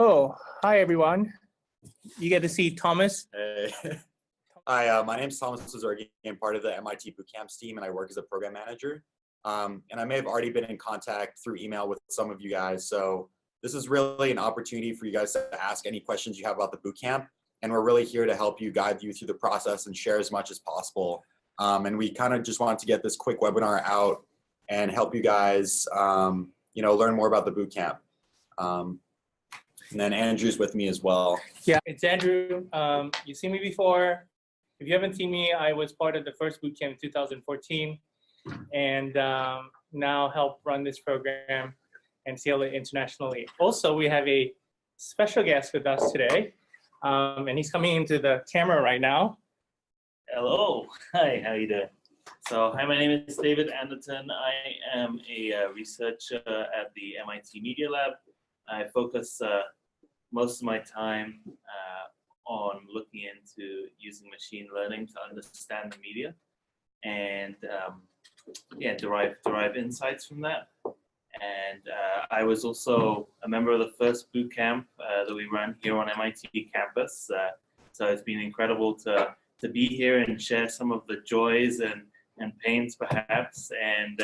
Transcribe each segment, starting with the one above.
Oh, hi everyone. You get to see Thomas. Hey. Hi, my name is Thomas Zazorgi. I'm part of the MIT Bootcamps team, and I work as a program manager. And I may have already been in contact through email with some of you guys. So this is really an opportunity for you guys to ask any questions you have about the bootcamp. And we're really here to help you, guide you through the process and share as much as possible. And we kind of just wanted to get this quick webinar out and help you guys, learn more about the bootcamp. And then Andrew's with me as well. Yeah, it's Andrew. You've seen me before. If you haven't seen me, I was part of the first bootcamp in 2014 and now help run this program and scale it internationally. Also, we have a special guest with us today, and he's coming into the camera right now. Hello. Hi, how you doing? So, hi, my name is David Addington. I am a researcher at the MIT Media Lab. I focus most of my time on looking into using machine learning to understand the media and derive insights from that. And I was also a member of the first boot camp that we ran here on MIT campus. So it's been incredible to be here and share some of the joys and pains perhaps, and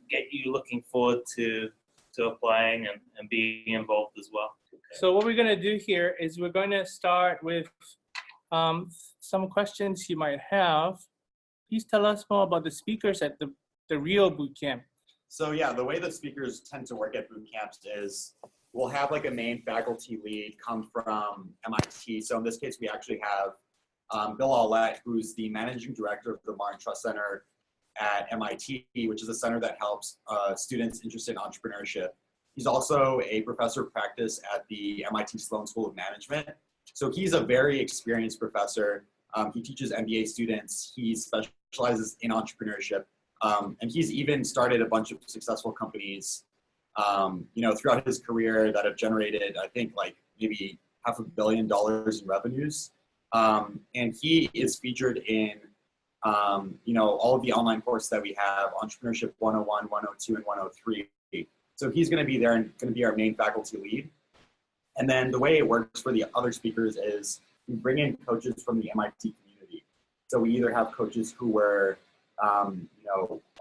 get you looking forward to applying and being involved as well. So what we're going to do here is we're going to start with some questions you might have. Please tell us more about the speakers at the Rio Bootcamp. So yeah, the way that speakers tend to work at boot camps is we'll have like a main faculty lead come from MIT. So in this case, we actually have Bill Aulett, who's the managing director of the Martin Trust Center at MIT, which is a center that helps students interested in entrepreneurship. He's also a professor of practice at the MIT Sloan School of Management. So he's a very experienced professor. He teaches MBA students. He specializes in entrepreneurship. And he's even started a bunch of successful companies, throughout his career that have generated, I think, like maybe $500 million in revenues. And he is featured in, all of the online courses that we have, Entrepreneurship 101, 102, and 103. So he's going to be there and going to be our main faculty lead. And then the way it works for the other speakers is we bring in coaches from the MIT community. So we either have coaches who were,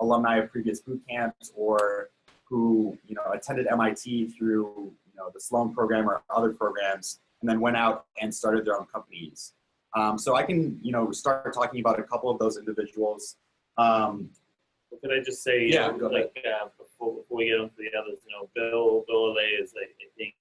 alumni of previous boot camps or who, attended MIT through, the Sloan program or other programs and then went out and started their own companies. So I can, start talking about a couple of those individuals. Could I just say, before we get on to the others, Bill Aulett is, I think,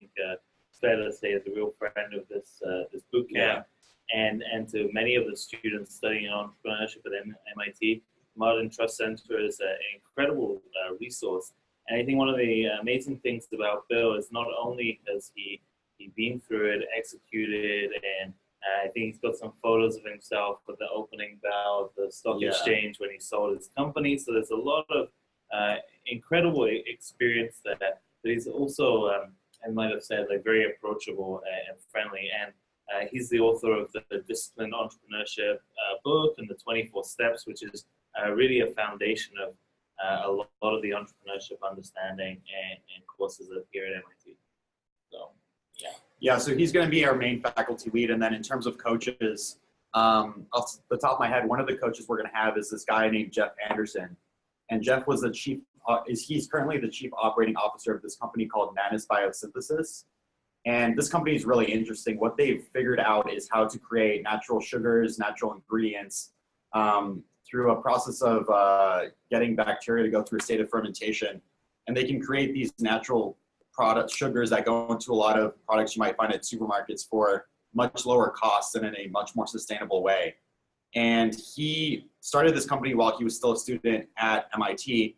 fair to say, is a real friend of this boot camp, and to many of the students studying entrepreneurship at MIT. Martin Trust Center is an incredible resource, and I think one of the amazing things about Bill is not only has he been through it, executed, and I think he's got some photos of himself at the opening bell of the stock exchange when he sold his company. So there's a lot of incredible experience there. But he's also, I might have said, like very approachable and friendly. And he's the author of the Disciplined Entrepreneurship book and the 24 Steps, which is really a foundation of a lot of the entrepreneurship understanding and courses that here at MIT. So, yeah. Yeah, so he's going to be our main faculty lead. And then in terms of coaches, off the top of my head, one of the coaches we're going to have is this guy named Jeff Anderson. And Jeff was the he's currently the chief operating officer of this company called Manus Biosynthesis. And this company is really interesting. What they've figured out is how to create natural sugars, natural ingredients through a process of getting bacteria to go through a state of fermentation. And they can create these natural sugars that go into a lot of products you might find at supermarkets for much lower costs and in a much more sustainable way. And he started this company while he was still a student at MIT.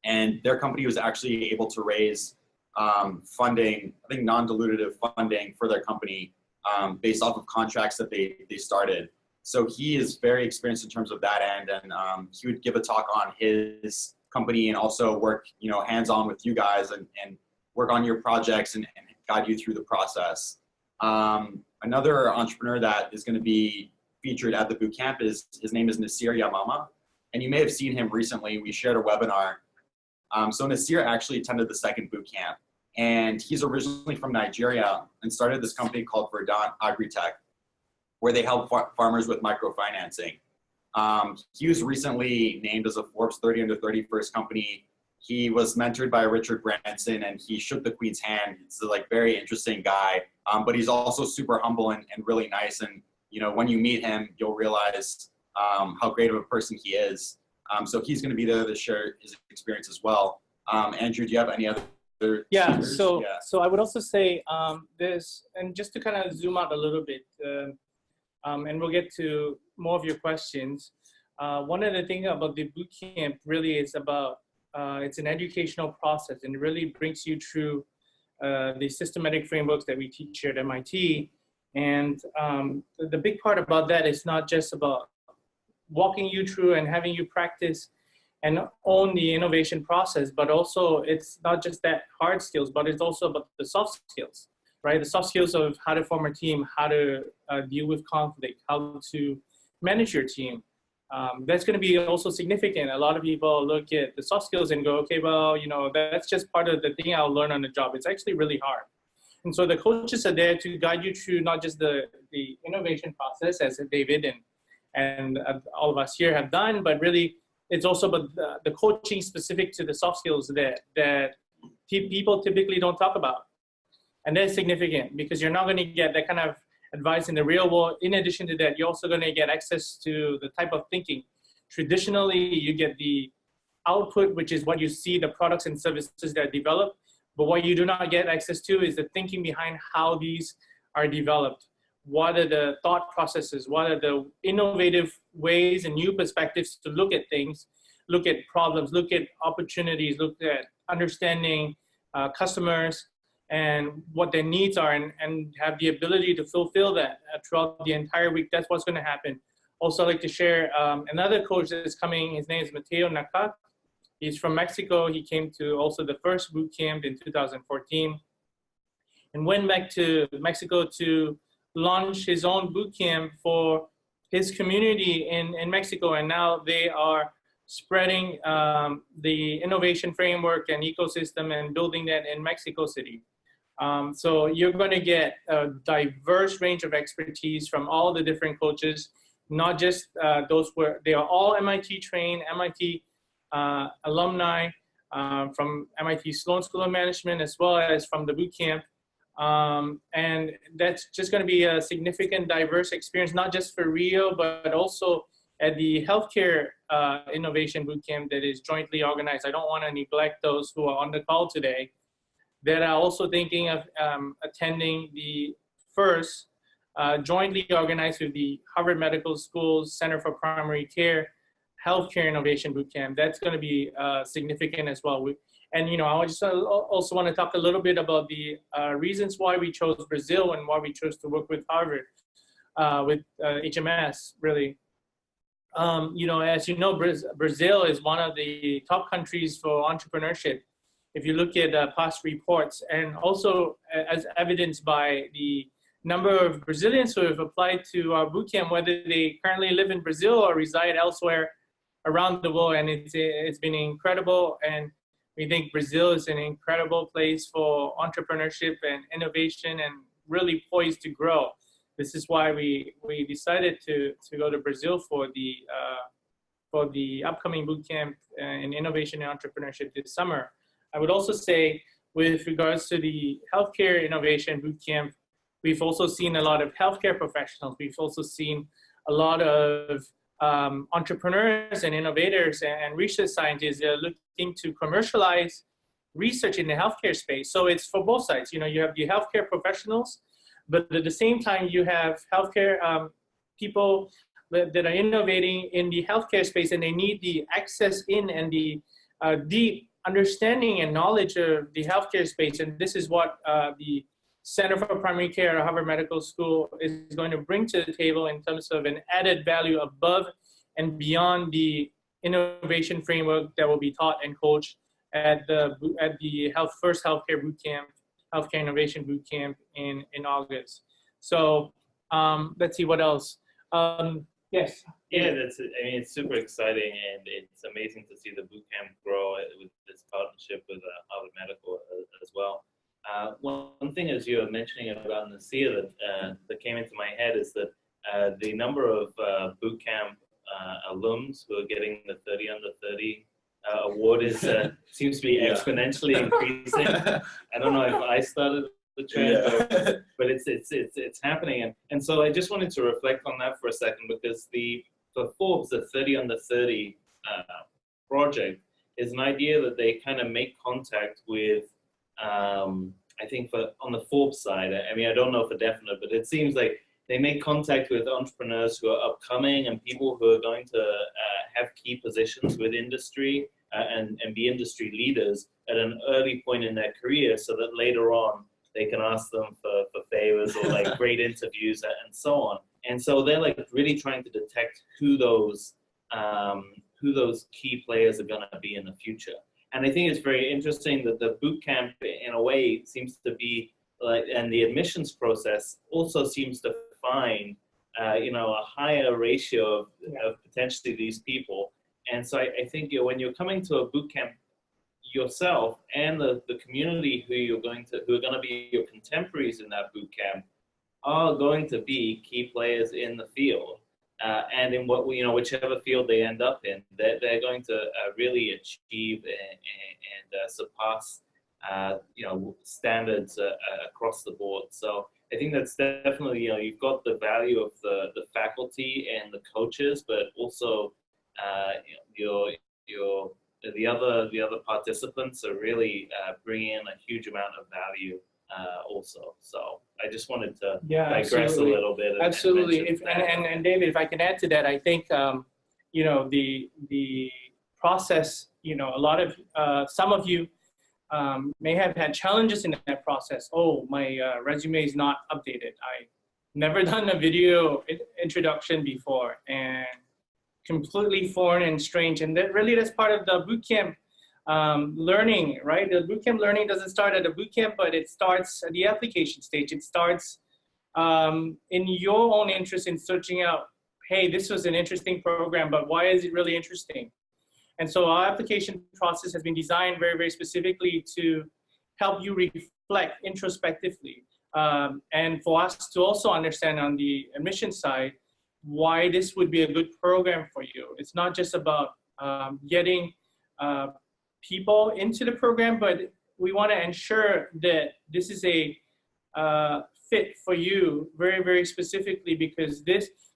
And their company was actually able to raise funding, I think non-dilutive funding for their company based off of contracts that they started. So he is very experienced in terms of that end. And he would give a talk on his company and also work, hands-on with you guys and work on your projects and guide you through the process. Another entrepreneur that is going to be featured at the bootcamp his name is Nasir Yamama. And you may have seen him recently. We shared a webinar. So Nasir actually attended the second bootcamp. And he's originally from Nigeria and started this company called Verdant Agritech, where they help farmers with microfinancing. He was recently named as a Forbes 30 under 30 first company. He was mentored by Richard Branson, and he shook the Queen's hand. He's a very interesting guy, but he's also super humble and really nice. And when you meet him, you'll realize how great of a person he is. So he's going to be there to share his experience as well. Andrew, do you have any other? Yeah. So I would also say this, and just to kind of zoom out a little bit, and we'll get to more of your questions. One of the things about the bootcamp really is about it's an educational process, and it really brings you through the systematic frameworks that we teach here at MIT. And the big part about that is not just about walking you through and having you practice and own the innovation process, but also it's not just that hard skills, but it's also about the soft skills, right? The soft skills of how to form a team, how to deal with conflict, how to manage your team. That's going to be also significant. A lot of people look at the soft skills and go, okay, well, that's just part of the thing I'll learn on the job. It's actually really hard. And so the coaches are there to guide you through not just the innovation process, as David and all of us here have done, but really it's also about the coaching specific to the soft skills that people typically don't talk about. And that's significant because you're not going to get that kind of advice in the real world. In addition to that, you're also going to get access to the type of thinking. Traditionally, you get the output, which is what you see, the products and services that are developed. But what you do not get access to is the thinking behind how these are developed. What are the thought processes? What are the innovative ways and new perspectives to look at things, look at problems, look at opportunities, look at understanding customers and what their needs are, and have the ability to fulfill that throughout the entire week. That's what's going to happen. Also, I'd like to share another coach that is coming. His name is Mateo Nacat. He's from Mexico. He came to also the first boot camp in 2014 and went back to Mexico to launch his own boot camp for his community in Mexico. And now they are spreading the innovation framework and ecosystem and building that in Mexico City. So you're going to get a diverse range of expertise from all the different coaches, not just those where they are all MIT trained, MIT alumni from MIT Sloan School of Management, as well as from the bootcamp. And that's just going to be a significant diverse experience, not just for Rio, but also at the healthcare innovation bootcamp that is jointly organized. I don't want to neglect those who are on the call today that are also thinking of attending the first jointly organized with the Harvard Medical School's Center for Primary Care Healthcare Innovation Bootcamp. That's going to be significant as well. And I just also want to talk a little bit about the reasons why we chose Brazil and why we chose to work with Harvard, with HMS, really. As you know, Brazil is one of the top countries for entrepreneurship. If you look at past reports, and also as evidenced by the number of Brazilians who have applied to our bootcamp, whether they currently live in Brazil or reside elsewhere around the world, and it's been incredible. And we think Brazil is an incredible place for entrepreneurship and innovation, and really poised to grow. This is why we decided to go to Brazil for the upcoming bootcamp in innovation and entrepreneurship this summer. I would also say, with regards to the healthcare innovation bootcamp, we've also seen a lot of healthcare professionals. We've also seen a lot of entrepreneurs and innovators and research scientists that are looking to commercialize research in the healthcare space. So it's for both sides. You have the healthcare professionals, but at the same time, you have healthcare people that are innovating in the healthcare space, and they need the access in and the deep understanding and knowledge of the healthcare space. And this is what the Center for Primary Care at Harvard Medical School is going to bring to the table in terms of an added value above and beyond the innovation framework that will be taught and coached at the first healthcare bootcamp, healthcare innovation bootcamp in August. So let's see what else. Yes. Yeah, it's super exciting, and it's amazing to see the bootcamp grow with this partnership with Harvard Medical as well. One thing, as you were mentioning about Nasir, that came into my head is that the number of bootcamp alums who are getting the 30 under 30 award is seems to be exponentially increasing. I don't know if I started the trend, but it's happening, and so I just wanted to reflect on that for a second, because for Forbes, the 30 under 30 project is an idea that they kind of make contact with. I think on the Forbes side, I mean, I don't know for definite, but it seems like they make contact with entrepreneurs who are upcoming and people who are going to have key positions with industry and be industry leaders at an early point in their career, so that later on they can ask them for favors or like great interviews and so on. And so they're like really trying to detect who those key players are going to be in the future. And I think it's very interesting that the bootcamp, in a way, seems to be like, and the admissions process also seems to find, a higher ratio of potentially these people. And so I think when you're coming to a bootcamp yourself and the community who are going to be your contemporaries in that bootcamp are going to be key players in the field. And in whichever field they end up in, they're going to really achieve and surpass, standards across the board. So I think that's definitely, you've got the value of the faculty and the coaches, but also, the other participants are really bringing in a huge amount of value. Also, so I just wanted to digress a little bit. Absolutely, and David, if I can add to that, I think the process. A lot of some of you may have had challenges in that process. Oh, my resume is not updated. I never done a video introduction before, and completely foreign and strange. And that's part of the bootcamp. Learning, right? The bootcamp learning doesn't start at a bootcamp, but it starts at the application stage. It starts in your own interest in searching out, hey, this was an interesting program, but why is it really interesting? And so our application process has been designed very, very specifically to help you reflect introspectively. And for us to also understand on the admission side, why this would be a good program for you. It's not just about getting people into the program, but we want to ensure that this is a fit for you very, very specifically, because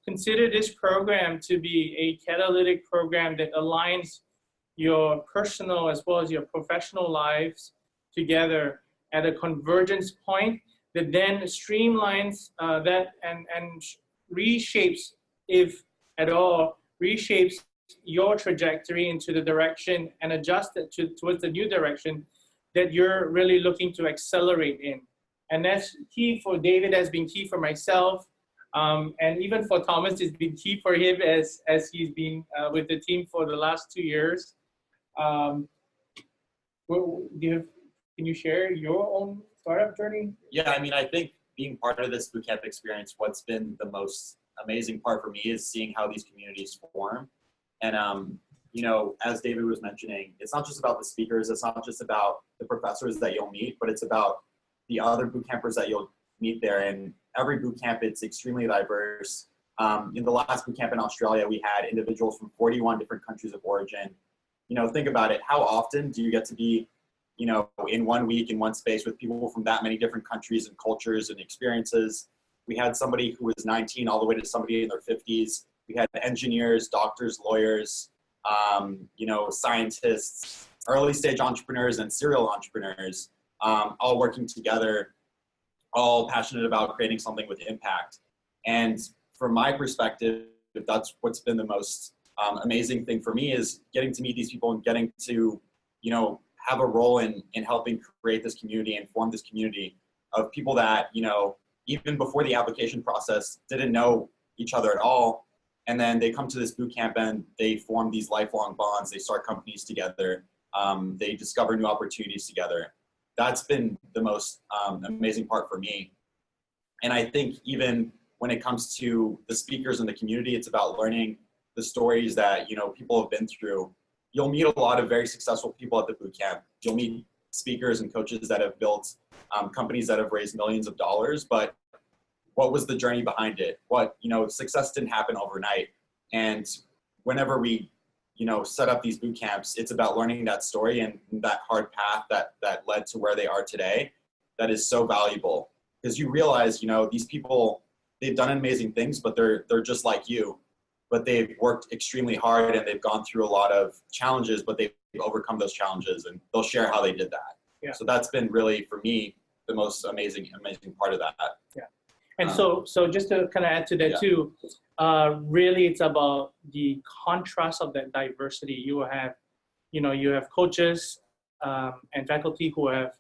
consider this program to be a catalytic program that aligns your personal as well as your professional lives together at a convergence point that then streamlines that and reshapes, if at all, reshapes your trajectory into the direction and adjust it towards the new direction that you're really looking to accelerate in. And that's key for David, has been key for myself. And even for Thomas, it's been key for him as he's been with the team for the last 2 years. Can you share your own startup journey? Yeah, I mean, I think being part of this bootcamp experience, what's been the most amazing part for me is seeing how these communities form. And, as David was mentioning, it's not just about the speakers, it's not just about the professors that you'll meet, but it's about the other boot campers that you'll meet there. And every boot camp, it's extremely diverse. In the last boot camp in Australia, we had individuals from 41 different countries of origin. Think about it. How often do you get to be, in 1 week in one space with people from that many different countries and cultures and experiences? We had somebody who was 19 all the way to somebody in their 50s. We had engineers, doctors, lawyers, scientists, early stage entrepreneurs and serial entrepreneurs, all working together, all passionate about creating something with impact. And from my perspective, that's what's been the most amazing thing for me, is getting to meet these people and getting to, have a role in helping create this community and form this community of people that, even before the application process didn't know each other at all. And then they come to this boot camp and they form these lifelong bonds. They start companies together. They discover new opportunities together. That's been the most amazing part for me. And I think even when it comes to the speakers in the community, it's about learning the stories that, people have been through. You'll meet a lot of very successful people at the boot camp. You'll meet speakers and coaches that have built, companies that have raised millions of dollars, but what was the journey behind it? Success didn't happen overnight. And whenever we, set up these boot camps, it's about learning that story and that hard path that led to where they are today. That is so valuable, because you realize, these people, they've done amazing things, but they're just like you, but they've worked extremely hard and they've gone through a lot of challenges, but they've overcome those challenges, and they'll share how they did that. Yeah. So that's been really, for me, the most amazing part of that. Yeah. And so just to kind of add to that Yeah. too, really it's about the contrast of that diversity. You have, you have coaches and faculty who have,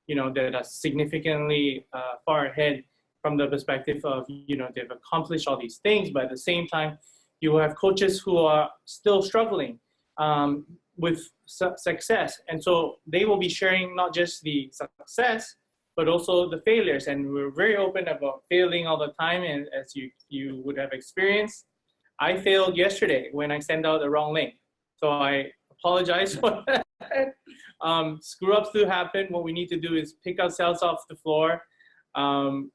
that are significantly far ahead from the perspective of, they've accomplished all these things, but at the same time, you have coaches who are still struggling with success. And so they will be sharing not just the success, but also the failures. And we're very open about failing all the time. And as you would have experienced, I failed yesterday when I sent out the wrong link. So I apologize for that. Screw-ups do happen. What we need to do is pick ourselves off the floor and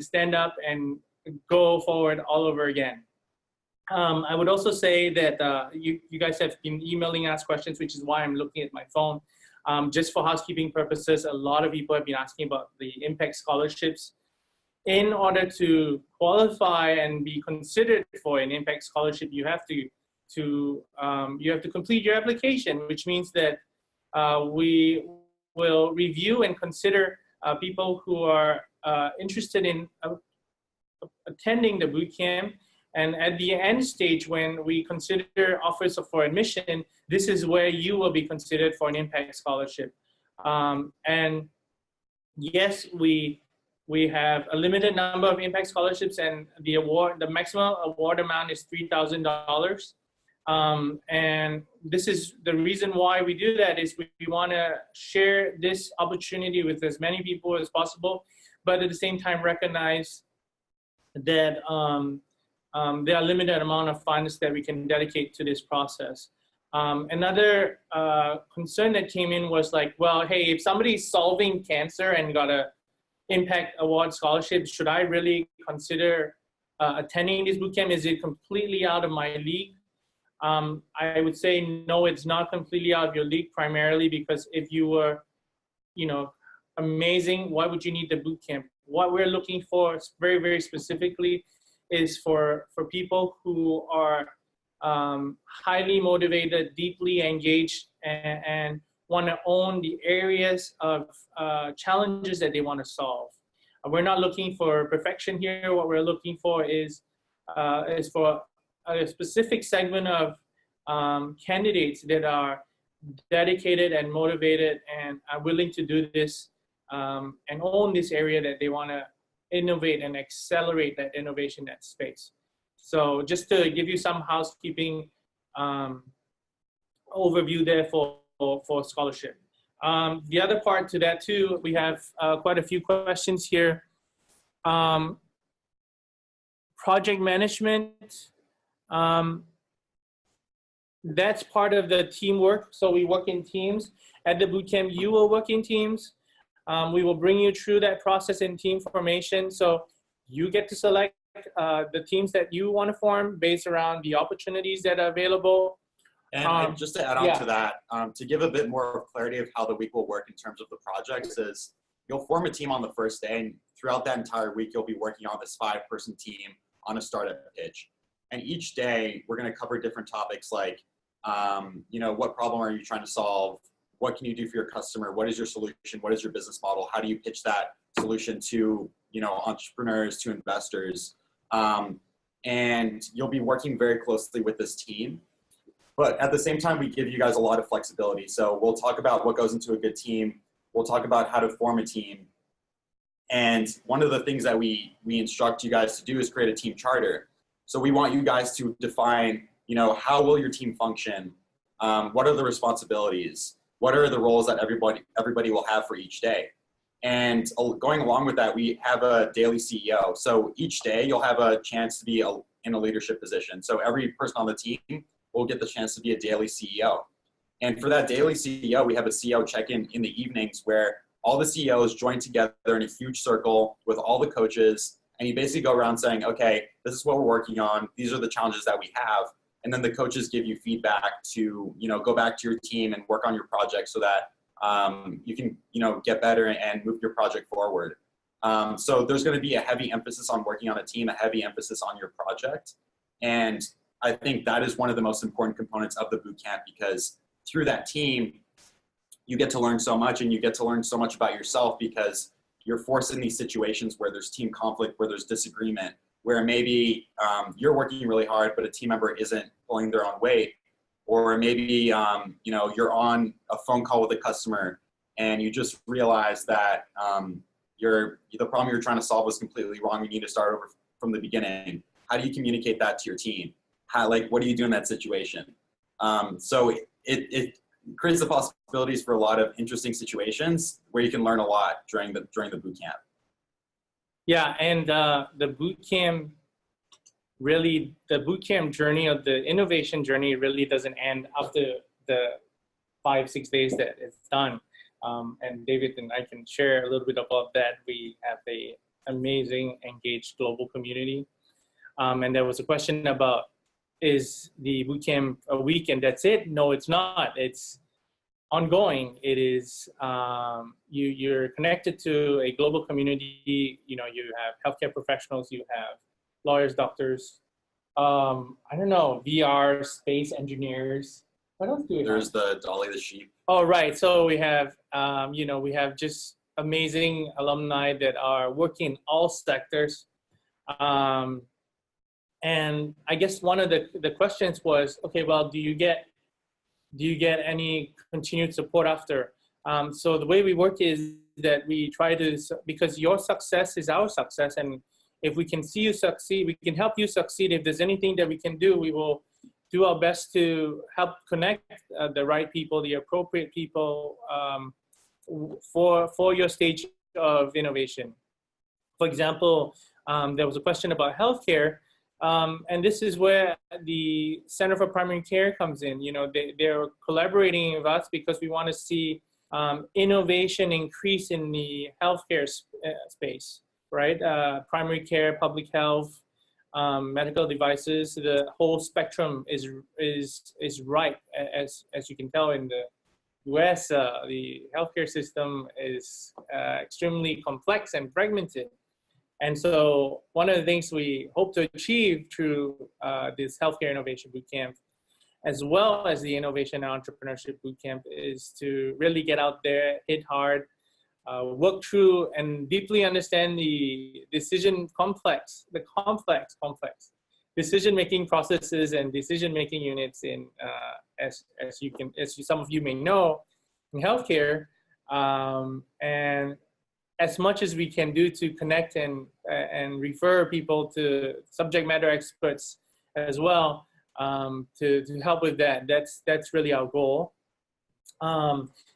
stand up and go forward all over again. I would also say that you guys have been emailing us questions, which is why I'm looking at my phone. Just for housekeeping purposes, a lot of people have been asking about the impact scholarships. In order to qualify and be considered for an impact scholarship, you have to complete your application, which means that we will review and consider people who are interested in attending the bootcamp. And at the end stage, when we consider offers for admission, this is where you will be considered for an impact scholarship. And yes, we have a limited number of impact scholarships, and the maximum award amount is $3,000. And this is the reason why we do that, is we want to share this opportunity with as many people as possible, but at the same time recognize that there are limited amount of funds that we can dedicate to this process. Another concern that came in was like, well, hey, if somebody's solving cancer and got a impact award scholarship, should I really consider attending this bootcamp? Is it completely out of my league? I would say no, it's not completely out of your league, primarily because if you were, amazing, why would you need the bootcamp? What we're looking for very, very specifically is for people who are highly motivated, deeply engaged, and want to own the areas of challenges that they want to solve. We're not looking for perfection here. What we're looking for is for a specific segment of candidates that are dedicated and motivated and are willing to do this and own this area that they want to innovate and accelerate that innovation, that space. So just to give you some housekeeping overview there for scholarship. The other part to that too, we have quite a few questions here. Project management, that's part of the teamwork. So we work in teams. At the bootcamp, you will work in teams. We will bring you through that process in team formation. So you get to select the teams that you want to form based around the opportunities that are available. And just to add on to that, to give a bit more clarity of how the week will work in terms of the projects, is you'll form a team on the first day, and throughout that entire week, you'll be working on this 5-person team on a startup pitch. And each day, we're going to cover different topics like, what problem are you trying to solve? What can you do for your customer? What is your solution? What is your business model? How do you pitch that solution to, entrepreneurs, to investors? And you'll be working very closely with this team. But at the same time, we give you guys a lot of flexibility. So we'll talk about what goes into a good team. We'll talk about how to form a team. And one of the things that we instruct you guys to do is create a team charter. So we want you guys to define, how will your team function? What are the responsibilities? What are the roles that everybody will have for each day? And going along with that, we have a daily CEO. So each day you'll have a chance to be in a leadership position. So every person on the team will get the chance to be a daily CEO. And for that daily CEO, we have a CEO check-in in the evenings where all the CEOs join together in a huge circle with all the coaches, and you basically go around saying, okay, this is what we're working on. These are the challenges that we have. And then the coaches give you feedback to, go back to your team and work on your project so that you can, get better and move your project forward. So there's going to be a heavy emphasis on working on a team, a heavy emphasis on your project. And I think that is one of the most important components of the bootcamp, because through that team, you get to learn so much, and you get to learn so much about yourself, because you're forced in these situations where there's team conflict, where there's disagreement, where maybe you're working really hard, but a team member isn't pulling their own weight. Or maybe, you're on a phone call with a customer and you just realize that the problem you're trying to solve was completely wrong. You need to start over from the beginning. How do you communicate that to your team? What do you do in that situation? So it creates the possibilities for a lot of interesting situations where you can learn a lot during the boot camp. Yeah, and the bootcamp journey, or the innovation journey, really doesn't end after the 5-6 days that it's done. And David and I can share a little bit about that. We have an amazing, engaged global community. And there was a question about, is the bootcamp a week and that's it? No, it's not. It's ongoing. It is, you're connected to a global community. You have healthcare professionals, you have lawyers, doctors, VR, space engineers. What else do we have? There's the Dolly the sheep. Oh, right. So we have, we have just amazing alumni that are working in all sectors. And I guess one of the questions was, okay, well, do you get any continued support after? So the way we work is that we try to, because your success is our success, and if we can see you succeed, we can help you succeed. If there's anything that we can do, we will do our best to help connect the right people, the appropriate people for your stage of innovation. For example, there was a question about healthcare. And this is where the Center for Primary Care comes in. They're collaborating with us because we want to see innovation increase in the healthcare space, right? Primary care, public health, medical devices, the whole spectrum is ripe. As you can tell, in the US, the healthcare system is extremely complex and fragmented. And so one of the things we hope to achieve through this Healthcare Innovation Bootcamp, as well as the Innovation and Entrepreneurship Bootcamp, is to really get out there, hit hard, work through and deeply understand the complex decision-making processes and decision-making units in, as some of you may know, in healthcare, and as much as we can do to connect and refer people to subject matter experts as well, to help with that. That's really our goal.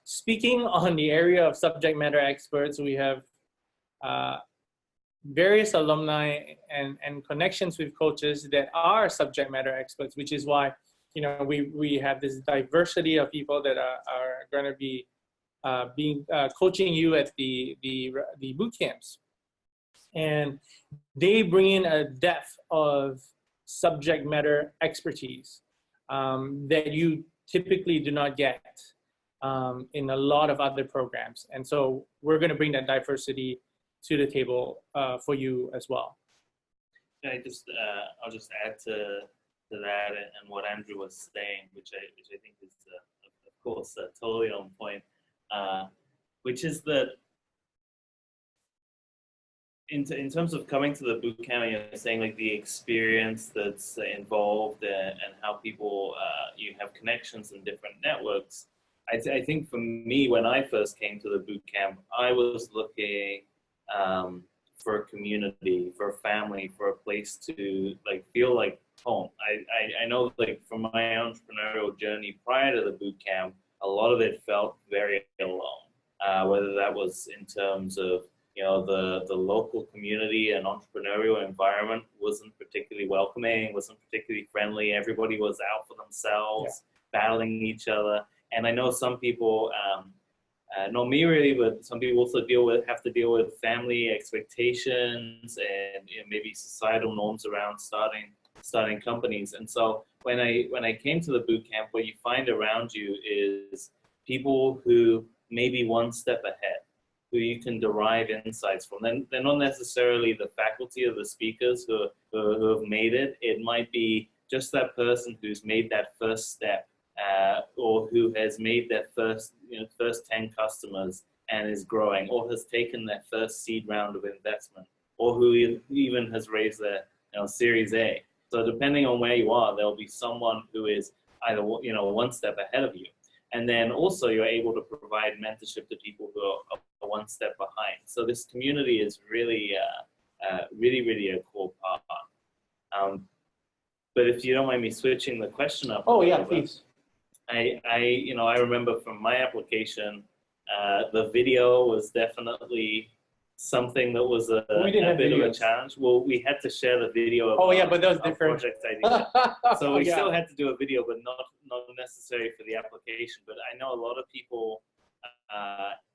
Speaking on the area of subject matter experts, we have various alumni and connections with coaches that are subject matter experts, which is why we have this diversity of people that are going to be coaching you at the boot camps, and they bring in a depth of subject matter expertise that you typically do not get in a lot of other programs. And so we're going to bring that diversity to the table for you as well. I'll just add to that and what Andrew was saying, which I think is of course totally on point. Which is that in terms of coming to the boot camp, you're saying like the experience that's involved and how people, you have connections in different networks. I think for me, when I first came to the boot camp, I was looking for a community, for a family, for a place to feel like home. I know from my entrepreneurial journey prior to the boot camp, a lot of it felt very alone, whether that was in terms of, the local community and entrepreneurial environment wasn't particularly welcoming, wasn't particularly friendly. Everybody was out for themselves, battling each other. And I know some people not me really, but some people also have to deal with family expectations and maybe societal norms around starting companies. And so when I came to the boot camp, what you find around you is people who may be one step ahead, who you can derive insights from. They're not necessarily the faculty or the speakers who have made it. It might be just that person who's made that first step, or who has made their first 10 customers and is growing, or has taken their first seed round of investment, or who even has raised their Series A. So depending on where you are, there'll be someone who is either one step ahead of you. And then also you're able to provide mentorship to people who are one step behind. So this community is really, really a cool part. But if you don't mind me switching the question up. Oh yeah, please. I remember from my application, the video was definitely something that was a bit of a challenge. Well, we had to share the video of but that was different. Project ID. So we still had to do a video, but not necessary for the application. But I know a lot of people,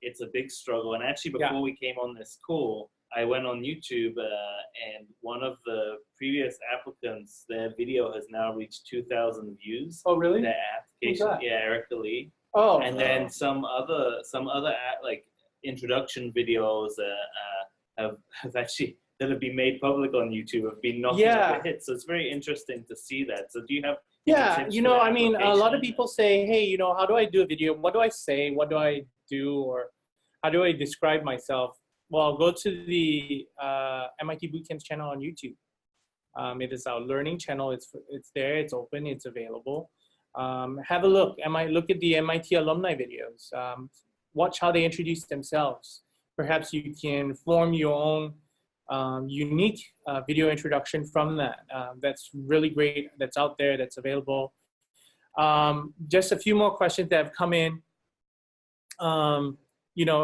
it's a big struggle. And actually, before we came on this call, I went on YouTube, and one of the previous applicants, their video has now reached 2,000 views. Oh, really? Their application, Erica Lee. Oh. And then some other like introduction videos have actually that have been made public on YouTube have been knocking up a hit. So it's very interesting to see that. So do you have? Yeah, I mean, a lot of people say, hey, how do I do a video? What do I say? What do I do? Or how do I describe myself? Well, go to the MIT Bootcamps channel on YouTube. It is our learning channel. It's there. It's open. It's available. Have a look. Look at the MIT alumni videos. Watch how they introduce themselves. Perhaps you can form your own unique video introduction from that. That's really great. That's out there. That's available. Just a few more questions that have come in.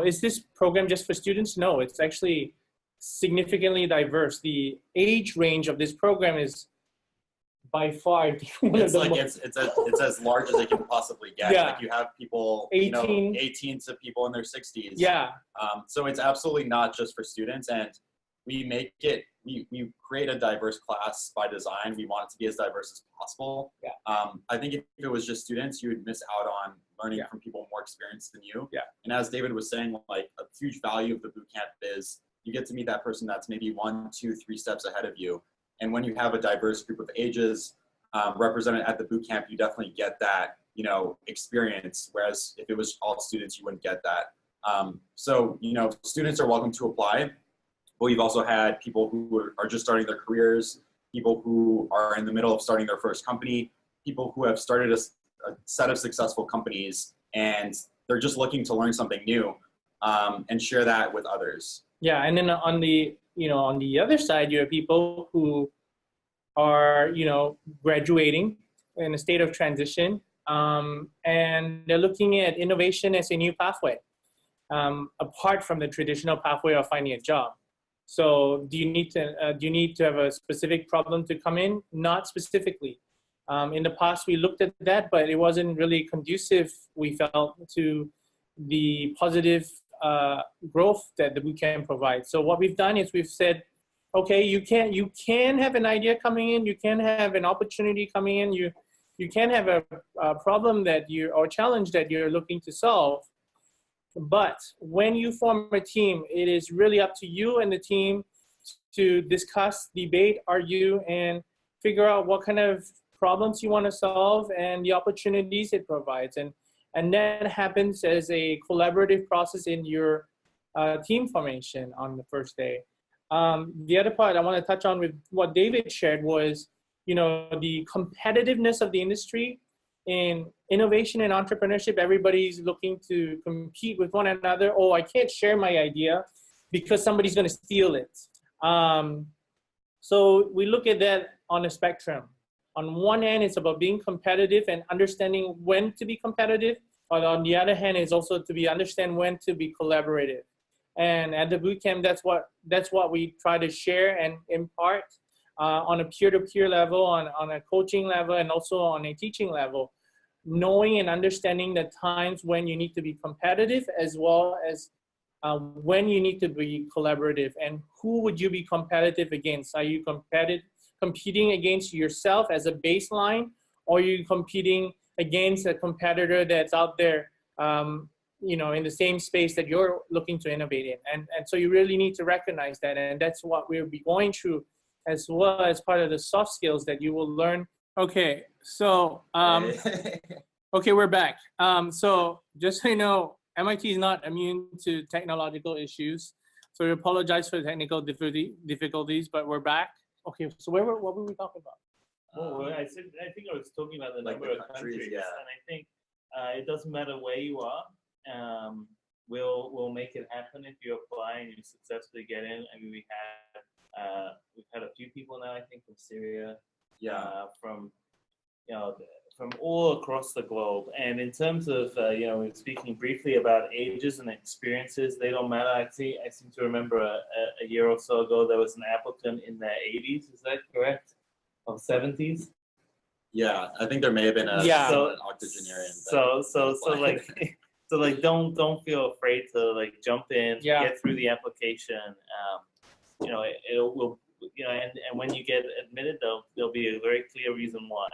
Is this program just for students? No, it's actually significantly diverse. The age range of this program is by far it's as large as it can possibly get. Yeah. Like you have people 18 to people in their 60s. Yeah. So it's absolutely not just for students, and we create a diverse class by design. We want it to be as diverse as possible. Yeah. I think if it was just students, you would miss out on learning from people more experienced than you. Yeah. And as David was saying, like a huge value of the bootcamp is you get to meet that person that's maybe 1, 2, 3 steps ahead of you. And when you have a diverse group of ages represented at the bootcamp, you definitely get that, experience. Whereas if it was all students, you wouldn't get that. So, students are welcome to apply. But we've also had people who are just starting their careers, people who are in the middle of starting their first company, people who have started a set of successful companies, and they're just looking to learn something new and share that with others. Yeah, and then on the other side, you have people who are graduating in a state of transition, and they're looking at innovation as a new pathway, apart from the traditional pathway of finding a job. So do you need to have a specific problem to come in? Not specifically. In the past, we looked at that, but it wasn't really conducive, we felt, to the positive growth that the bootcamp provides. So what we've done is we've said, okay, you can have an idea coming in, you can have an opportunity coming in, you can have a problem or challenge that you're looking to solve. But when you form a team, it is really up to you and the team to discuss, debate, argue, and figure out what kind of problems you want to solve and the opportunities it provides. And that happens as a collaborative process in your team formation on the first day. The other part I want to touch on with what David shared was, the competitiveness of the industry. In innovation and entrepreneurship, everybody's looking to compete with one another. Oh, I can't share my idea because somebody's going to steal it. So we look at that on a spectrum. On one hand, it's about being competitive and understanding when to be competitive. But on the other hand, it's also to understand when to be collaborative. And at the bootcamp, that's what we try to share and impart on a peer-to-peer level, on a coaching level, and also on a teaching level. knowing and understanding the times when you need to be competitive as well as when you need to be collaborative, and who would you be competitive against? Are you competing against yourself as a baseline, or are you competing against a competitor that's out there, you know, in the same space that you're looking to innovate in? And so you really need to recognize that, and that's what we'll be going through as well as part of the soft skills that you will learn. Okay, so okay, we're back. So just so you know, MIT is not immune to technological issues. So we apologize for the technical difficulties, but we're back. Okay, so what were we talking about? Well, I think I was talking about the Like number the of countries, yeah. and I think it doesn't matter where you are. We'll make it happen if you apply and you successfully get in. I mean, we've had a few people now, I think, from Syria, from from all across the globe. And in terms of we were speaking briefly about ages and experiences, they don't matter. I seem to remember a year or so ago there was an applicant in their 80s. Is that correct? Or 70s? Yeah, I think there may have been an octogenarian. So don't feel afraid to like jump in, get through the application. And when you get admitted, there'll be a very clear reason why.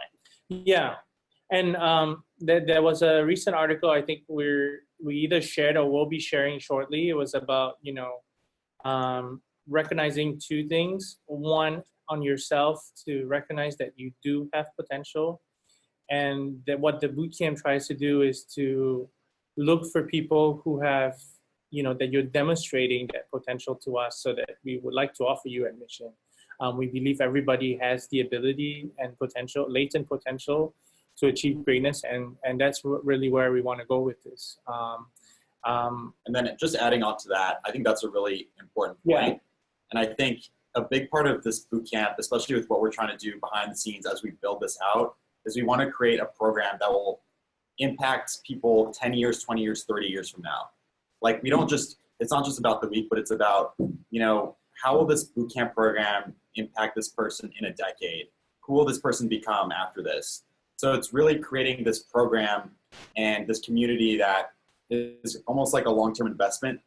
Yeah, and there was a recent article I think we either shared or will be sharing shortly. It was about recognizing two things. One, on yourself, to recognize that you do have potential, and that what the bootcamp tries to do is to look for people who have, that you're demonstrating that potential to us, so that we would like to offer you admission. We believe everybody has the ability and potential, latent potential, to achieve greatness, and that's really where we want to go with this. And then just adding on to that, I think that's a really important point. And I think a big part of this bootcamp, especially with what we're trying to do behind the scenes as we build this out, is we want to create a program that will impact people 10 years, 20 years, 30 years from now. Like it's not just about the week, but it's about, how will this bootcamp program impact this person in a decade? Who will this person become after this? So it's really creating this program and this community that is almost like a long-term investment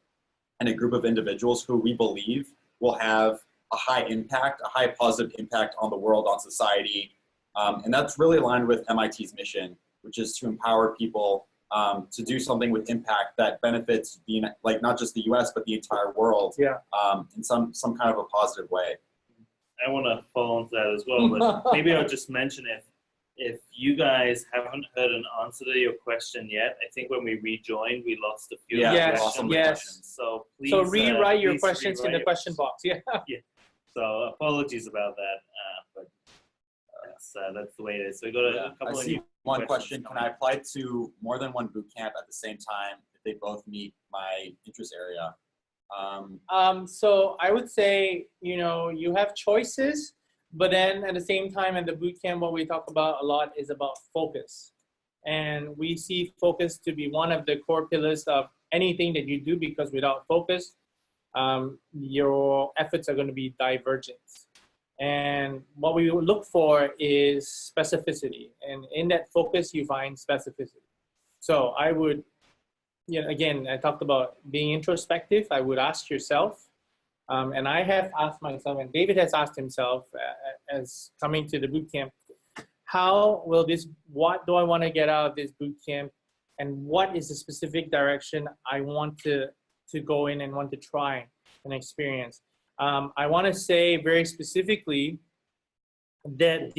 in a group of individuals who we believe will have a high impact, a high positive impact on the world, on society. And that's really aligned with MIT's mission, which is to empower people to do something with impact that benefits not just the US, but the entire world in some kind of a positive way. I want to follow on to that as well, but maybe I'll just mention if you guys haven't heard an answer to your question yet, I think when we rejoined, we lost a few questions. So please rewrite your questions in the question box. Yeah. So apologies about that, but that's the way it is. So we got a couple of one question. Can I apply to more than one bootcamp at the same time if they both meet my interest area? So I would say, you have choices, but then at the same time at the bootcamp, what we talk about a lot is about focus. And we see focus to be one of the core pillars of anything that you do, because without focus, your efforts are going to be divergent. And what we look for is specificity. And in that focus, you find specificity. So I would, again, I talked about being introspective. I would ask yourself, and I have asked myself, and David has asked himself as coming to the bootcamp, what do I want to get out of this bootcamp? And what is the specific direction I want to go in and want to try and experience? I want to say very specifically that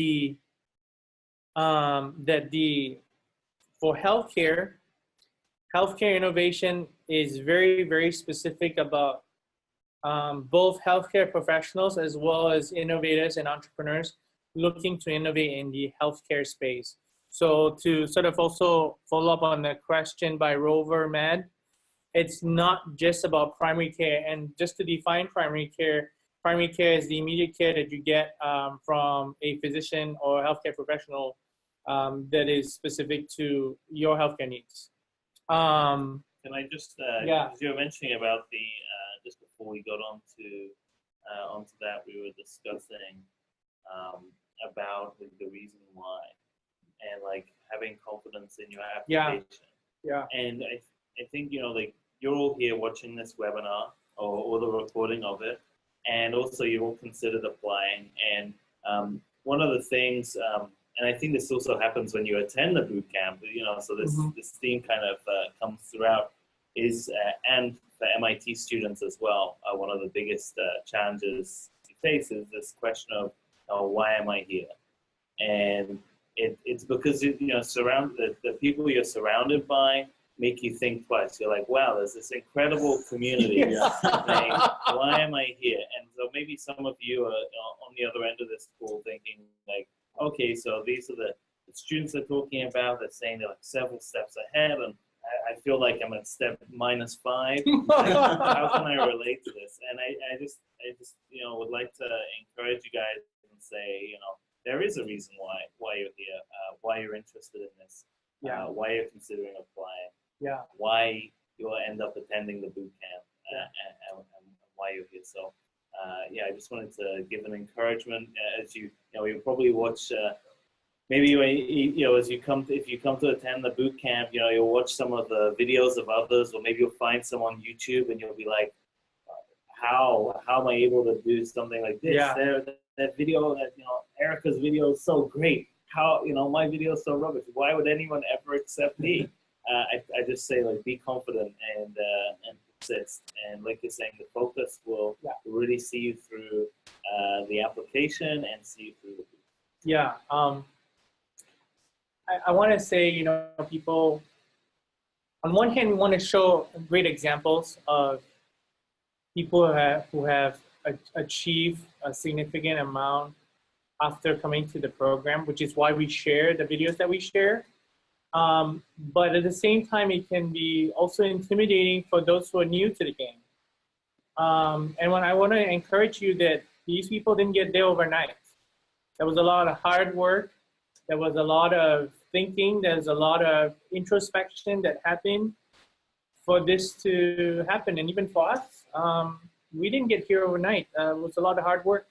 for healthcare innovation is very, very specific about both healthcare professionals as well as innovators and entrepreneurs looking to innovate in the healthcare space. So to sort of also follow up on the question by Rover Mad, it's not just about primary care. And just to define primary care is the immediate care that you get from a physician or healthcare professional that is specific to your healthcare needs. Can I just, because you were mentioning about just before we got onto that, we were discussing about the reason why. and like having confidence in your Yeah. application. Yeah. And I think, you know, like you're all here watching this webinar or the recording of it, and also you've all considered applying. And one of the things, and I think this also happens when you attend the boot camp, you know, so this, this theme kind of comes throughout, is, and for MIT students as well, one of the biggest challenges you face is this question of, why am I here? And it's because, you know, the people you're surrounded by make you think twice. You're like, wow, there's this incredible community. Saying, why am I here? And so maybe some of you are on the other end of this pool thinking like, okay, so these are the students they're talking about. They're saying they're like several steps ahead, and I feel like I'm at step -5. How can I relate to this? And I just you know, would like to encourage you guys and say, you know, there is a reason why you're here, why you're interested in this, why you're considering applying, why you'll end up attending the boot camp, and why you're here. So, yeah, I just wanted to give an encouragement as you know, you'll probably watch. Maybe you know, as you if you come to attend the boot camp, you know, you'll watch some of the videos of others, or maybe you'll find some on YouTube, and you'll be like, how am I able to do something like this? That video, that, you know, Erica's video is so great. How, you know, my video is so rubbish. Why would anyone ever accept me? I just say, like, be confident and persist. And like you're saying, the focus will really see you through the application and see you through the boot. Yeah. I want to say, you know, people, on one hand, we want to show great examples of people who have achieved a significant amount after coming to the program, which is why we share the videos that we share. But at the same time, it can be also intimidating for those who are new to the game. And when I want to encourage you that these people didn't get there overnight. There was a lot of hard work. There was a lot of thinking. There's a lot of introspection that happened for this to happen. And even for us, we didn't get here overnight. It was a lot of hard work.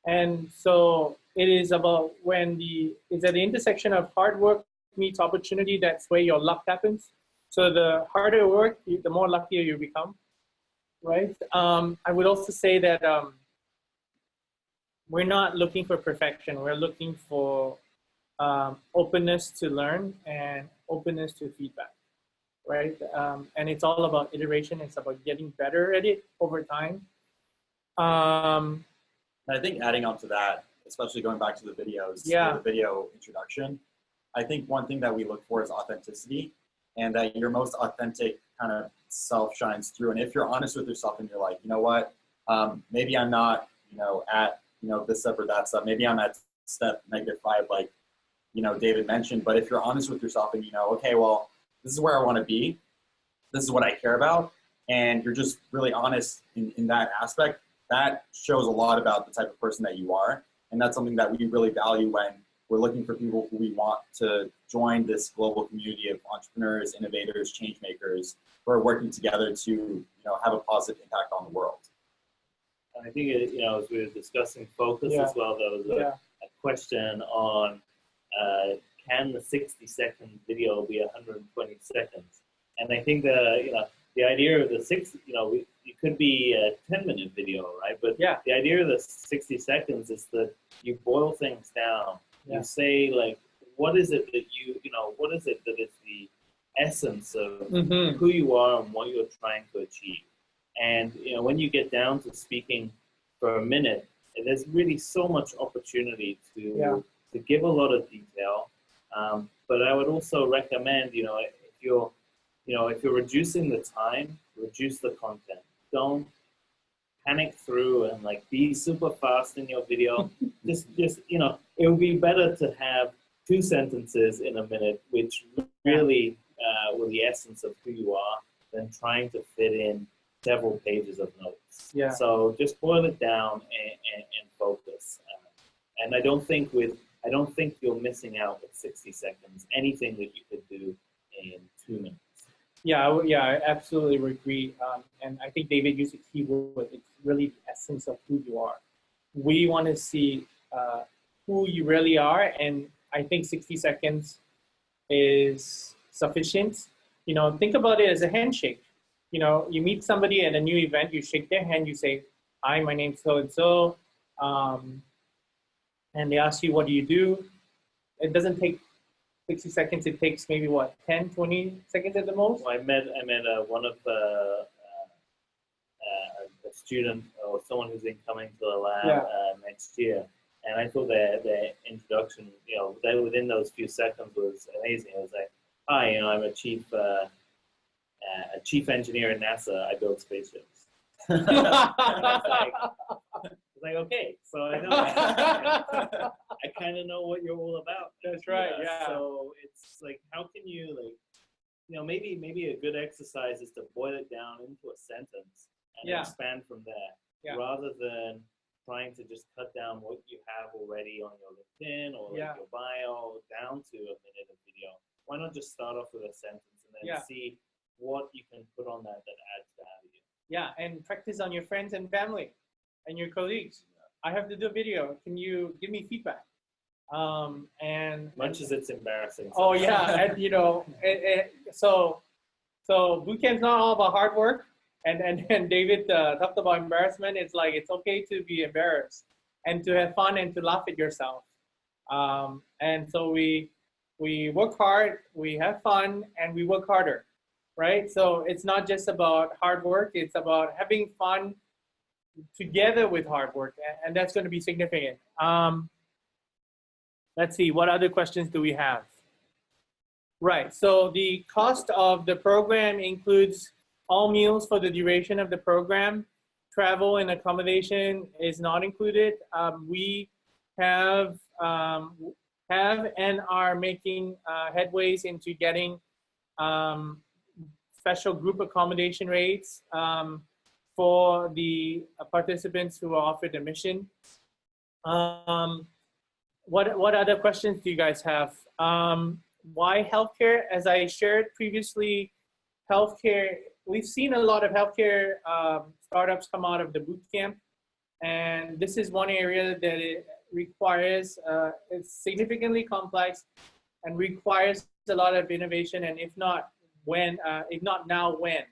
And so it is about it's at the intersection of hard work meets opportunity. That's where your luck happens. So the harder work, the more luckier you become, right? I would also say that we're not looking for perfection. We're looking for openness to learn and openness to feedback, right? And it's all about iteration. It's about getting better at it over time. I think adding on to that, especially going back to the videos, the video introduction, I think one thing that we look for is authenticity, and that your most authentic kind of self shines through. And if you're honest with yourself and you're like, you know what, maybe I'm not, you know, at, you know, this step or that step, maybe I'm at step -5, like, you know, David mentioned. But if you're honest with yourself and you know, okay, well, this is where I want to be, this is what I care about, and you're just really honest in that aspect, that shows a lot about the type of person that you are. And that's something that we really value when we're looking for people who we want to join this global community of entrepreneurs, innovators, change makers, who are working together to, you know, have a positive impact on the world. I think, you know, as we were discussing focus as well, there was a question on, can the 60-second video be 120 seconds? And I think the idea of the it could be a 10-minute video, right? But the idea of the 60 seconds is that you boil things down. You say, like, what is it that what is it that is the essence of who you are and what you're trying to achieve? And, you know, when you get down to speaking for a minute, there's really so much opportunity to give a lot of detail. But I would also recommend, you know, if you're reducing the time, reduce the content. Don't panic through and like be super fast in your video. just you know, it would be better to have 2 sentences in a minute, which really were the essence of who you are, than trying to fit in several pages of notes. So just boil it down and focus. And I don't think you're missing out with 60 seconds. Anything that you could do in 2 minutes. I absolutely agree. And I think David used a key word. It's really the essence of who you are. We want to see who you really are and I think 60 seconds is sufficient. You know, think about it as a handshake. You know, you meet somebody at a new event, you shake their hand, you say, "Hi, my name's so and so," and they ask you, "What do you do?" It doesn't take 60 seconds. It takes maybe what, 10, 20 seconds at the most. Well, I met one of a student or someone who's incoming to the lab next year, and I thought their introduction, you know, within those few seconds was amazing. It was like, "Hi, you know, I'm a chief engineer at NASA. I build spaceships." It's like, okay, so I know I kind of know what you're all about. That's right. Yeah. So it's like, how can you, like, you know, maybe a good exercise is to boil it down into a sentence and expand from there, rather than trying to just cut down what you have already on your LinkedIn or like your bio down to a minute of video. Why not just start off with a sentence and then see what you can put on that adds value? Yeah, and practice on your friends and family and your colleagues. I have to do a video. Can you give me feedback? And much as it's embarrassing. Oh yeah, and you know, so bootcamp's not all about hard work. And David talked about embarrassment. It's like, it's okay to be embarrassed and to have fun and to laugh at yourself. And so we work hard, we have fun, and we work harder, right? So it's not just about hard work. It's about having fun together with hard work, and that's going to be significant. Let's see, what other questions do we have? Right, so the cost of the program includes all meals for the duration of the program. Travel and accommodation is not included. We have and are making headways into getting special group accommodation rates for the participants who are offered admission. What other questions do you guys have? Why healthcare? As I shared previously, healthcare, we've seen a lot of healthcare startups come out of the bootcamp, and this is one area that it requires, it's significantly complex and requires a lot of innovation, and if not now, when?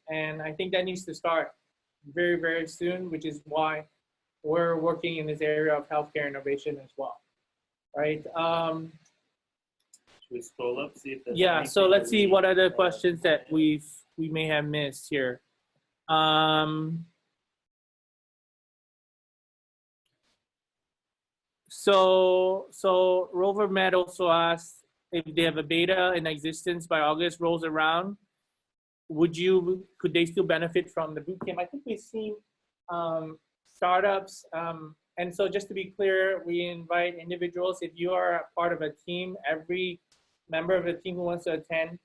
And I think that needs to start very, very soon, which is why we're working in this area of healthcare innovation as well, right? Should we scroll up, see if there's so let's see what other questions that we may have missed here. So Rover Matt also asked if they have a beta in existence by August rolls around, could they still benefit from the bootcamp? I think we've seen startups, and so just to be clear, we invite individuals. If you are a part of a team, every member of the team who wants to attend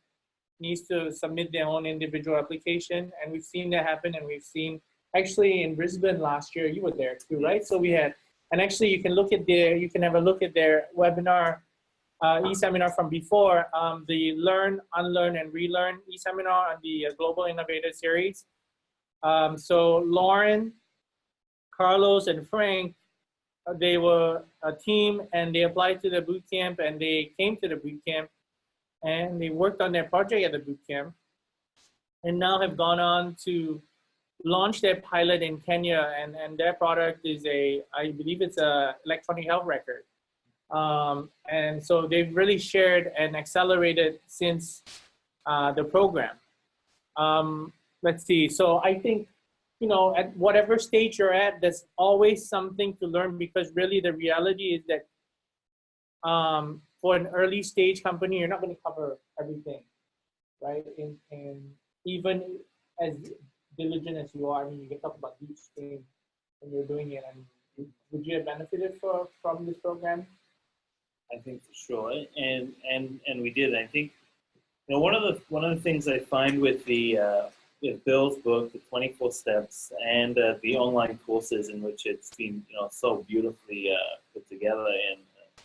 needs to submit their own individual application, and we've seen that happen, and we've seen, actually in Brisbane last year, you were there too, right? So we had, and actually you can have a look at their webinar, e-seminar from before, the Learn, Unlearn, and Relearn e-seminar on the Global Innovator Series. So Lauren, Carlos, and Frank, they were a team, and they applied to the bootcamp, and they came to the bootcamp, and they worked on their project at the bootcamp, and now have gone on to launch their pilot in Kenya, and their product is I believe it's a electronic health record. And so they've really shared and accelerated since the program. Let's see, so I think, you know, at whatever stage you're at, there's always something to learn, because really the reality is that for an early stage company, you're not going to cover everything, right? And even as diligent as you are, I mean, you can talk about each thing when you're doing it. And would you have benefited from this program? I think for sure, and we did. I think, you know, one of the things I find with with Bill's book, the 24 Steps, and the online courses in which it's been, you know, so beautifully put together in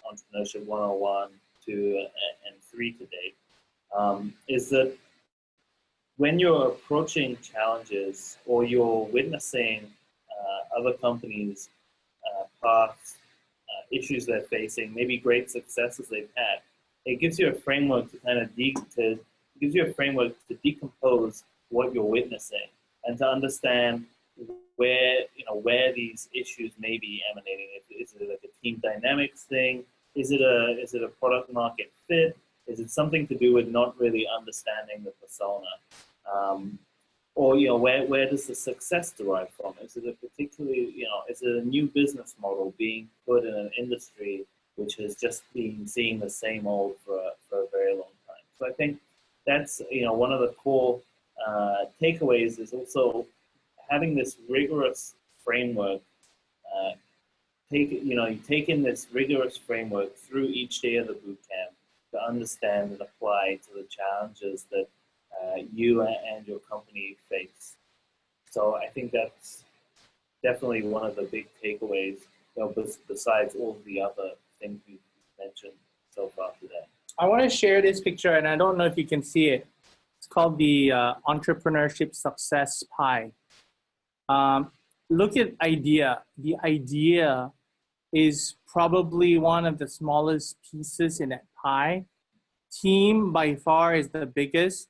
Entrepreneurship 101, 2, and 3 to date, is that when you're approaching challenges or you're witnessing other companies' paths issues they're facing, maybe great successes they've had. It gives you a framework to kind of decompose what you're witnessing and to understand where these issues may be emanating. Is it like a team dynamics thing? Is it a product market fit? Is it something to do with not really understanding the persona? Or where does the success derive from? Is it a particularly is it a new business model being put in an industry which has just been seeing the same old for a very long time? So I think that's one of the core takeaways is also having this rigorous framework. You take in this rigorous framework through each day of the bootcamp to understand and apply to the challenges that you and your company face. So I think that's definitely one of the big takeaways, besides all the other things we've mentioned so far today. I want to share this picture, and I don't know if you can see it. It's called the Entrepreneurship Success Pie. Look at idea. The idea is probably one of the smallest pieces in that pie. Team by far is the biggest.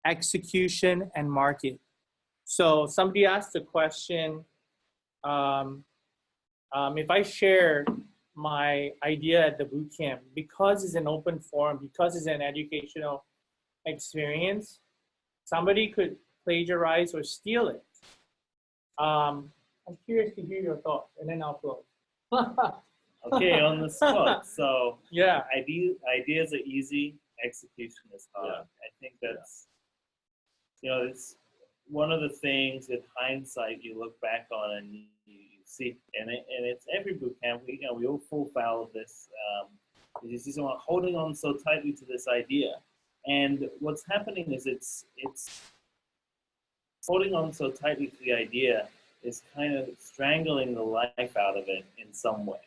Execution and market. So somebody asked the question, if I share my idea at the bootcamp, because it's an open forum, because it's an educational experience, somebody could plagiarize or steal it. I'm curious to hear your thoughts, and then I'll close. Okay, on the spot. So yeah, ideas are easy, execution is hard. Yeah. I think that's it's one of the things in hindsight you look back on and you see, and it's every bootcamp. We all fall foul of this. You see someone holding on so tightly to this idea, and what's happening is it's holding on so tightly to the idea is kind of strangling the life out of it in some way.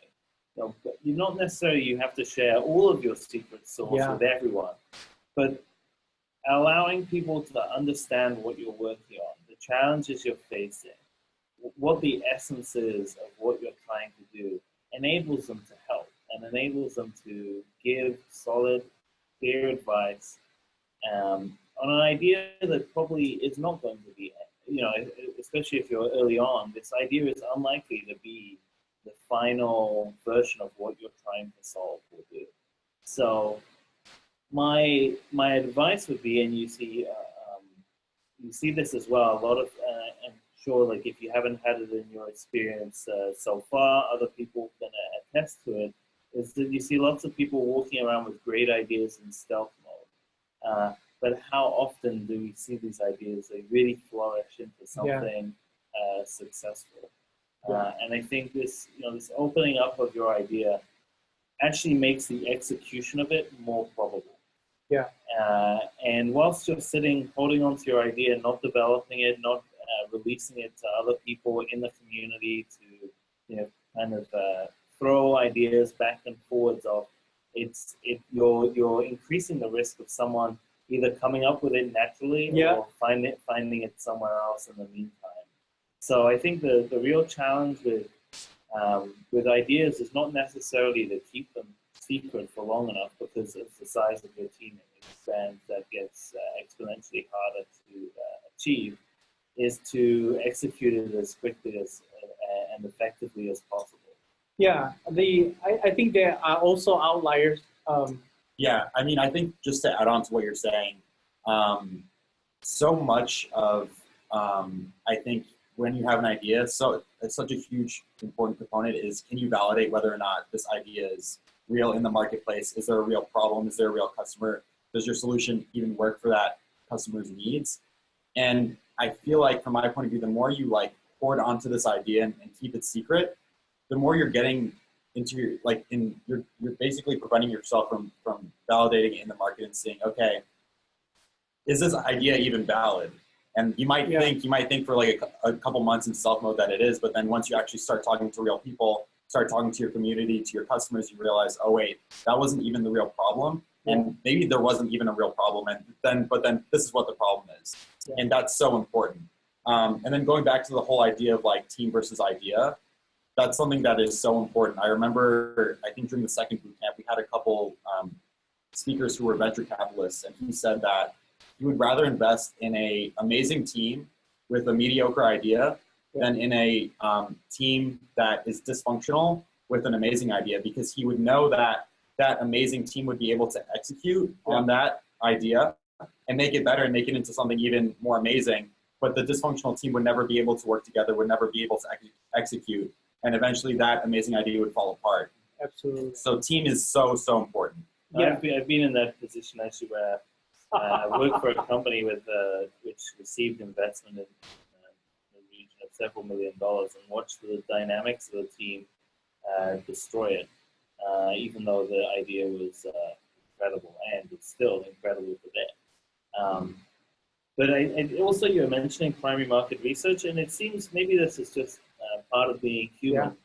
You not necessarily you have to share all of your secret sauce with everyone, but allowing people to understand what you're working on, the challenges you're facing, what the essence is of what you're trying to do, enables them to help and enables them to give solid, clear advice on an idea that probably is not going to be, especially if you're early on, this idea is unlikely to be the final version of what you're trying to solve or do. So my advice would be, and you see this as well, a lot of, I'm sure, like if you haven't had it in your experience so far, other people can attest to it, is that you see lots of people walking around with great ideas in stealth mode. But how often do we see these ideas, they really flourish into something successful? And I think this, this opening up of your idea actually makes the execution of it more probable. Yeah. And whilst you're sitting, holding on to your idea, not developing it, not releasing it to other people in the community to, kind of throw ideas back and forwards of, you're increasing the risk of someone either coming up with it naturally or finding it somewhere else in the meantime. So I think the real challenge with ideas is not necessarily to keep them secret for long enough, because as the size of your team expands, that gets exponentially harder to achieve, is to execute it as quickly as and effectively as possible. Yeah, I think there are also outliers. Yeah, I mean, I think just to add on to what you're saying, so much of, I think when you have an idea, so it's such a huge, important component is, can you validate whether or not this idea is real in the marketplace? Is there a real problem? Is there a real customer? Does your solution even work for that customer's needs? And I feel like, from my point of view, the more you hoard onto this idea and keep it secret, the more you're getting into your, you're basically preventing yourself from validating it in the market and seeing, okay, is this idea even valid? And you might think for like a couple months in stealth mode that it is, but then once you actually start talking to real people, start talking to your community, to your customers, you realize, oh wait, that wasn't even the real problem. And maybe there wasn't even a real problem. But then this is what the problem is. And that's so important. And then going back to the whole idea of team versus idea, that's something that is so important. I remember, I think during the second boot camp, we had a couple speakers who were venture capitalists, and he said that he would rather invest in a amazing team with a mediocre idea than in a team that is dysfunctional with an amazing idea, because he would know that that amazing team would be able to execute on that idea and make it better and make it into something even more amazing. But the dysfunctional team would never be able to work together, would never be able to execute. And eventually that amazing idea would fall apart. Absolutely. So team is so, so important. Yeah. I've been in that position actually where I worked for a company with which received investment in the region of several $1 million and watched the dynamics of the team destroy it, even though the idea was incredible, and it's still incredible today. But I also, you're mentioning primary market research, and it seems maybe this is just part of being human,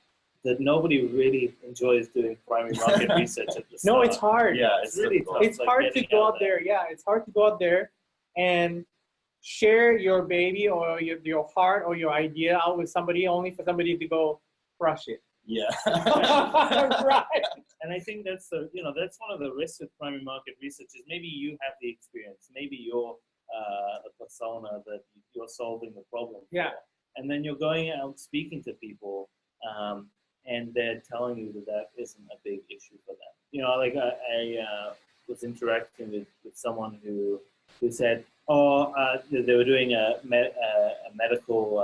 that nobody really enjoys doing primary market research at the start. No, it's hard. Yeah, it's really tough. It's hard to go out there. Yeah, it's hard to go out there and share your baby or your heart or your idea out with somebody, only for somebody to go crush it. Yeah. Right. And I think that's that's one of the risks with primary market research is maybe you have the experience, maybe you're a persona that you're solving the problem for. And then you're going out speaking to people, and they're telling you that that isn't a big issue for them. Like I was interacting with someone who said, they were doing a medical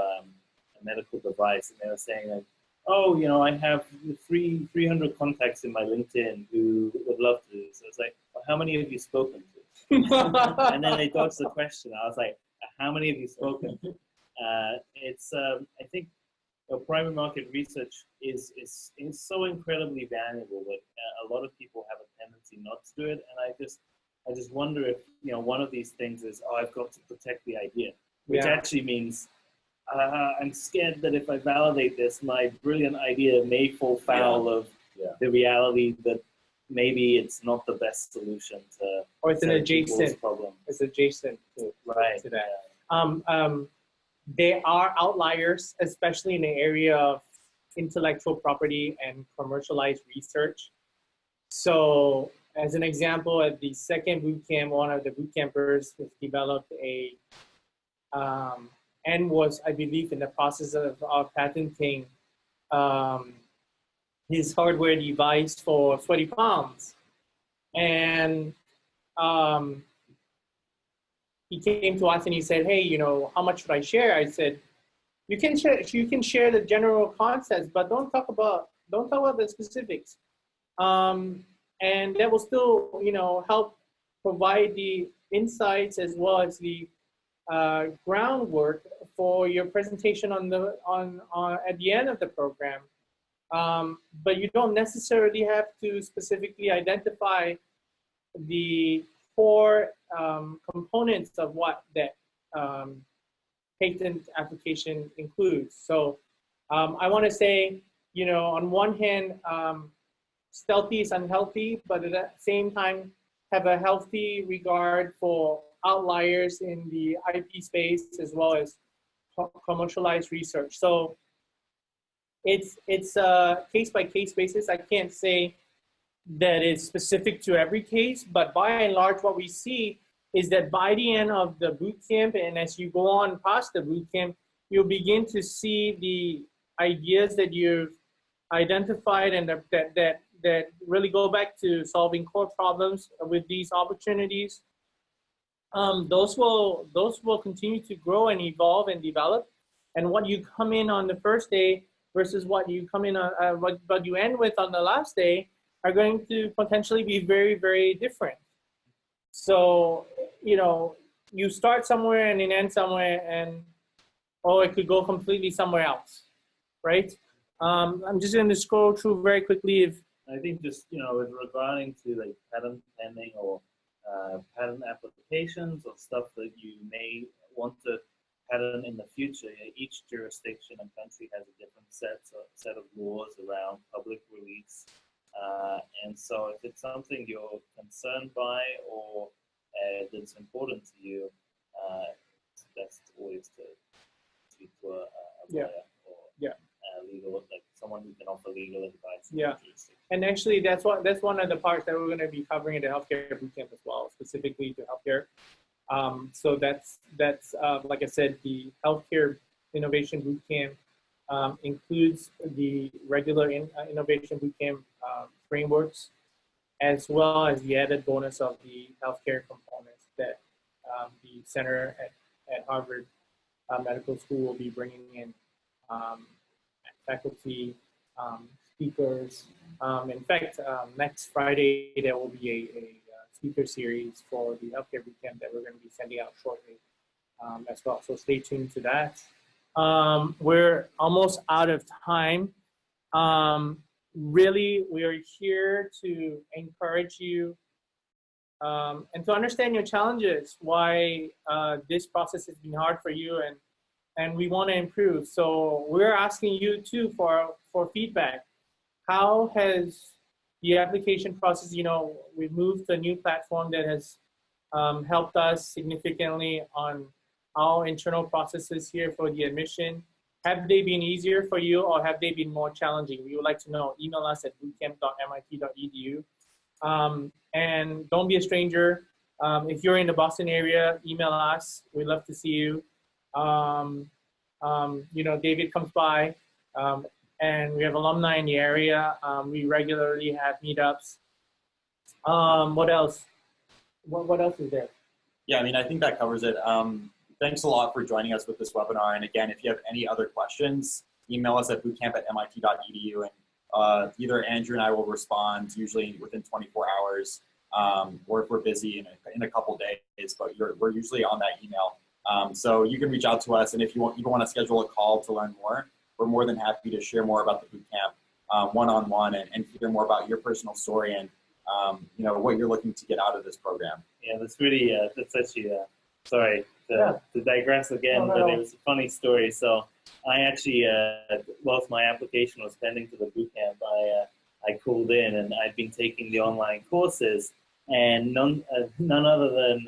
device, and they were saying like, I have 300 contacts in my LinkedIn who would love to do this. So it's like, well, how many have you spoken to? And then they dodged the question. I was like, how many have you spoken to? I think primary market research is so incredibly valuable, but a lot of people have a tendency not to do it. And I just wonder if one of these things is, I've got to protect the idea, which actually means I'm scared that if I validate this, my brilliant idea may fall foul of the reality that maybe it's not the best solution to or it's an adjacent problem. It's adjacent to to that. There are outliers, especially in the area of intellectual property and commercialized research. So, as an example, at the second boot camp, one of the boot campers has developed and was, I believe, in the process of patenting his hardware device for sweaty palms. And he came to us and he said, hey, how much should I share? I said, you can share the general concepts, but don't talk about the specifics. And that will still, help provide the insights as well as the groundwork for your presentation on at the end of the program. But you don't necessarily have to specifically identify the core components of what that patent application includes. So I want to say, on one hand, stealthy is unhealthy, but at the same time, have a healthy regard for outliers in the IP space as well as commercialized research. So it's a case-by-case basis. I can't say that it's specific to every case, but by and large, what we see is that by the end of the boot camp, and as you go on past the boot camp, you'll begin to see the ideas that you've identified and that really go back to solving core problems with these opportunities. Those will continue to grow and evolve and develop. And what you come in on the first day versus what you come in on, what you end with on the last day are going to potentially be very, very different. So, you start somewhere and then end somewhere, and it could go completely somewhere else, right? I'm just going to scroll through very quickly. I think just, with regarding to like patent pending or patent applications or stuff that you may want to patent in the future, each jurisdiction and country has a different set of laws around public release. And so if it's something you're concerned by or that's important to you, it's best always to speak to a lawyer or legal, like someone someone who can offer legal advice. Yeah. And actually, that's one of the parts that we're going to be covering in the healthcare bootcamp as well, specifically to healthcare. So that's like I said, the healthcare innovation bootcamp includes the regular innovation bootcamp frameworks, as well as the added bonus of the healthcare components that the center at Harvard Medical School will be bringing in faculty, speakers. In fact, next Friday, there will be a speaker series for the healthcare bootcamp that we're going to be sending out shortly as well. So stay tuned to that. We're almost out of time. Really, we are here to encourage you and to understand your challenges, why this process has been hard for you, and we want to improve. So we're asking you too for feedback. How has the application process, we've moved to a new platform that has helped us significantly on our internal processes here for the admission. Have they been easier for you, or have they been more challenging? We would like to know. Email us at bootcamp.mit.edu. And don't be a stranger. If you're in the Boston area, email us. We'd love to see you. David comes by, and we have alumni in the area. We regularly have meetups. What else? What else is there? Yeah, I mean, I think that covers it. Thanks a lot for joining us with this webinar. And again, if you have any other questions, email us at bootcamp@mit.edu, and either Andrew and I will respond, usually within 24 hours, or if we're busy in a couple days, but we're usually on that email. So you can reach out to us, and if you want to schedule a call to learn more, we're more than happy to share more about the bootcamp one-on-one and hear more about your personal story and what you're looking to get out of this program. Yeah, that's really that's actually sorry to digress again, but it was a funny story. So I actually, whilst my application was pending to the bootcamp, I called in, and I'd been taking the online courses, and none other than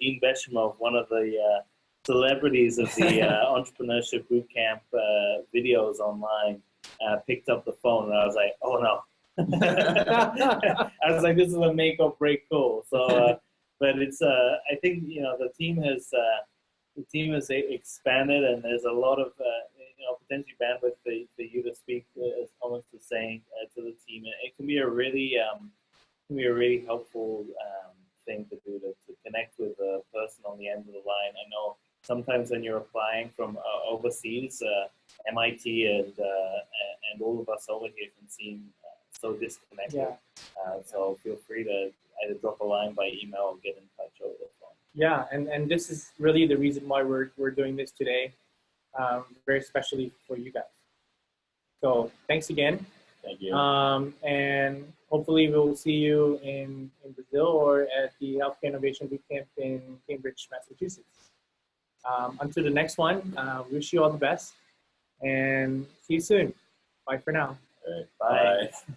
Dean Beshimov, one of the celebrities of the entrepreneurship bootcamp videos online, picked up the phone, and I was like, oh no. I was like, this is a make or break call. So, but it's I think the team has expanded, and there's a lot of potentially bandwidth for you to speak, as Thomas was saying, to the team. And it can be a really helpful thing to do to connect with the person on the end of the line. I know sometimes when you're applying from overseas, MIT and all of us over here can seem so disconnected. Yeah. So feel free to either drop a line by email or get in touch over the phone. Yeah, and this is really the reason why we're doing this today, very especially for you guys. So thanks again. Thank you. And hopefully we'll see you in Brazil or at the Healthcare Innovation Bootcamp in Cambridge, Massachusetts. Until the next one, wish you all the best, and see you soon. Bye for now. All right, bye.